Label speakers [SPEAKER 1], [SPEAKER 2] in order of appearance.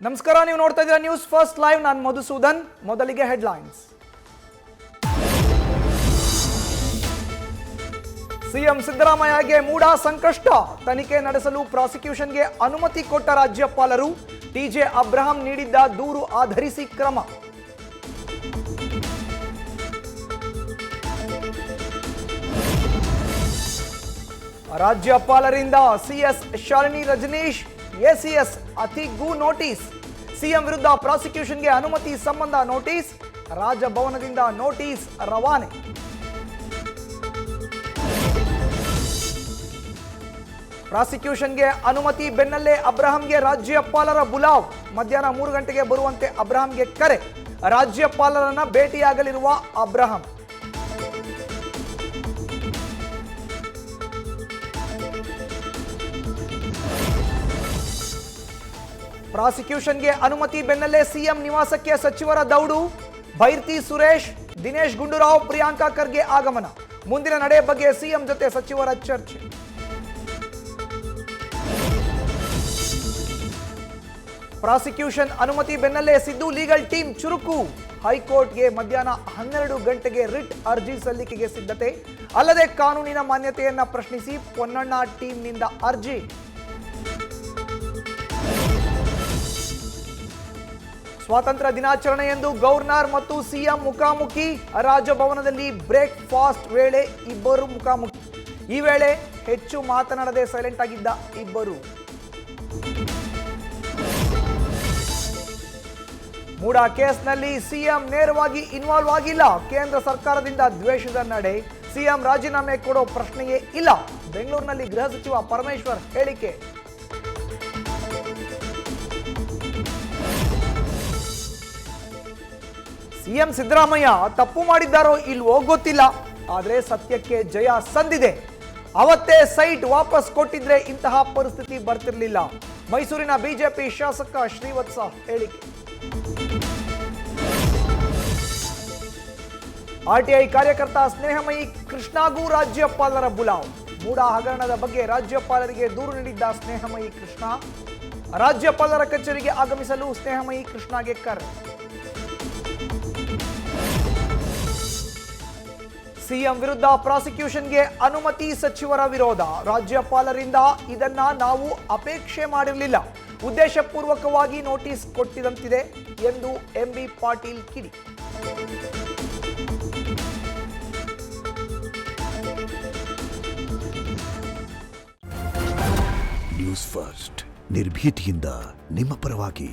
[SPEAKER 1] ನಮಸ್ಕಾರ, ನೀವು ನೋಡ್ತಾ ಇದ್ದೀರಾ ನ್ಯೂಸ್ ಫಸ್ಟ್ ಲೈವ್. ನಾನು ಮಧುಸೂದನ್. ಮೊದಲಿಗೆ ಹೆಡ್ಲೈನ್ಸ್. ಸಿಎಂ ಸಿದ್ದರಾಮಯ್ಯಗೆ ಮೂಡಾ ಸಂಕಷ್ಟ, ತನಿಖೆ ನಡೆಸಲು ಪ್ರಾಸಿಕ್ಯೂಷನ್ಗೆ ಅನುಮತಿ ಕೊಟ್ಟ ರಾಜ್ಯಪಾಲರು. ಟಿಜೆ ಅಬ್ರಹಾಂ ನೀಡಿದ್ದ ದೂರು ಆಧರಿಸಿ ಕ್ರಮ. ರಾಜ್ಯಪಾಲರಿಂದ ಸಿಎಸ್ ಶಾಲಿನಿ ರಜನೀಶ್, ಎಸಿಎಸ್ ಅತಿಗೂ ನೋಟಿಸ್. ಸಿಎಂ ವಿರುದ್ಧ ಪ್ರಾಸಿಕ್ಯೂಷನ್ಗೆ ಅನುಮತಿ ಸಂಬಂಧ ನೋಟಿಸ್. ರಾಜಭವನದಿಂದ ನೋಟಿಸ್ ರವಾನೆ. ಪ್ರಾಸಿಕ್ಯೂಷನ್ಗೆ ಅನುಮತಿ ಬೆನ್ನಲ್ಲೇ ಅಬ್ರಹಾಂಗೆ ರಾಜ್ಯಪಾಲರ ಬುಲಾವ್. ಮಧ್ಯಾಹ್ನ 3 ಗಂಟೆಗೆ ಬರುವಂತೆ ಅಬ್ರಹಾಂಗೆ ಕರೆ. ರಾಜ್ಯಪಾಲರನ್ನ ಭೇಟಿಯಾಗಲಿರುವ ಅಬ್ರಹಾಂ. ಪ್ರಾಸಿಕ್ಯೂಷನ್ಗೆ ಅನುಮತಿ ಬೆನ್ನಲ್ಲೇ ಸಿಎಂ ನಿವಾಸಕ್ಕೆ ಸಚಿವರ ದೌಡು. ಬೈರ್ತಿ ಸುರೇಶ್, ದಿನೇಶ್ ಗುಂಡೂರಾವ್, ಪ್ರಿಯಾಂಕಾ ಖರ್ಗೆ ಆಗಮನ. ಮುಂದಿನ ನಡೆ ಬಗ್ಗೆ ಸಿಎಂ ಜೊತೆ ಸಚಿವರ ಚರ್ಚೆ. ಪ್ರಾಸಿಕ್ಯೂಷನ್ ಅನುಮತಿ ಬೆನ್ನಲ್ಲೇ ಸಿದ್ದು ಲೀಗಲ್ ಟೀಮ್ ಚುರುಕು. ಹೈಕೋರ್ಟ್ಗೆ ಮಧ್ಯಾಹ್ನ 12 ಗಂಟೆಗೆ ರಿಟ್ ಅರ್ಜಿ ಸಲ್ಲಿಕೆಗೆ ಸಿದ್ಧತೆ. ಅಲ್ಲದೆ ಕಾನೂನಿನ ಮಾನ್ಯತೆಯನ್ನ ಪ್ರಶ್ನಿಸಿ ಪೊನ್ನಣ್ಣ ಟೀಮ್ನಿಂದ ಅರ್ಜಿ. ಸ್ವಾತಂತ್ರ್ಯ ದಿನಾಚರಣೆಯಂದು ಗವರ್ನರ್ ಮತ್ತು ಸಿಎಂ ಮುಖಾಮುಖಿ. ರಾಜಭವನದಲ್ಲಿ ಬ್ರೇಕ್ಫಾಸ್ಟ್ ವೇಳೆ ಇಬ್ಬರು ಮುಖಾಮುಖಿ. ಈ ವೇಳೆ ಹೆಚ್ಚು ಮಾತನಾಡದೆ ಸೈಲೆಂಟ್ ಆಗಿದ್ದ ಇಬ್ಬರು. ಮೂಡಾ ಕೇಸ್ನಲ್ಲಿ ಸಿಎಂ ನೇರವಾಗಿ ಇನ್ವಾಲ್ವ್ ಆಗಿಲ್ಲ. ಕೇಂದ್ರ ಸರ್ಕಾರದಿಂದ ದ್ವೇಷದ ನಡೆ. ಸಿಎಂ ರಾಜೀನಾಮೆ ಕೊಡೋ ಪ್ರಶ್ನೆಯೇ ಇಲ್ಲ. ಬೆಂಗಳೂರಿನಲ್ಲಿ ಗೃಹ ಸಚಿವ ಪರಮೇಶ್ವರ್ ಹೇಳಿಕೆ. ಸಿಎಂ ಸಿದ್ದರಾಮಯ್ಯ ತಪ್ಪು ಮಾಡಿದ್ದಾರೋ ಇಲ್ವೋ ಗೊತ್ತಿಲ್ಲ, ಆದರೆ ಸತ್ಯಕ್ಕೆ ಜಯ ಸಂದಿದೆ. ಅವತ್ತೇ ಸೈಟ್ ವಾಪಸ್ ಕೊಟ್ಟಿದ್ರೆ ಇಂತಹ ಪರಿಸ್ಥಿತಿ ಬರ್ತಿರ್ಲಿಲ್ಲ. ಮೈಸೂರಿನ ಬಿಜೆಪಿ ಶಾಸಕ ಶ್ರೀವತ್ಸ ಹೇಳಿಕೆ. ಆರ್ಟಿಐ ಕಾರ್ಯಕರ್ತ ಸ್ನೇಹಮಯಿ ಕೃಷ್ಣಾಗೂ ರಾಜ್ಯಪಾಲರ ಬುಲಾವ್. ಮೂಡಾ ಹಗರಣದ ಬಗ್ಗೆ ರಾಜ್ಯಪಾಲರಿಗೆ ದೂರು ನೀಡಿದ್ದ ಸ್ನೇಹಮಯಿ ಕೃಷ್ಣ. ರಾಜ್ಯಪಾಲರ ಕಚೇರಿಗೆ ಆಗಮಿಸಲು ಸ್ನೇಹಮಯಿ ಕೃಷ್ಣಗೆ ಕರೆ. ಸಿಎಂ ವಿರುದ್ಧ ಪ್ರಾಸಿಕ್ಯೂಷನ್ಗೆ ಅನುಮತಿ, ಸಚಿವರ ವಿರೋಧ. ರಾಜ್ಯಪಾಲರಿಂದ ಇದನ್ನ ನಾವು ಅಪೇಕ್ಷೆ ಮಾಡಿರಲಿಲ್ಲ. ಉದ್ದೇಶಪೂರ್ವಕವಾಗಿ ನೋಟಿಸ್ ಕೊಟ್ಟಿದಂತಿದೆ ಎಂದು ಎಂಬಿ ಪಾಟೀಲ್ ಕಿಡಿ.
[SPEAKER 2] ನ್ಯೂಸ್ ಫಸ್ಟ್, ನಿರ್ಭೀತಿಯಿಂದ ನಿಮ್ಮ ಪರವಾಗಿ.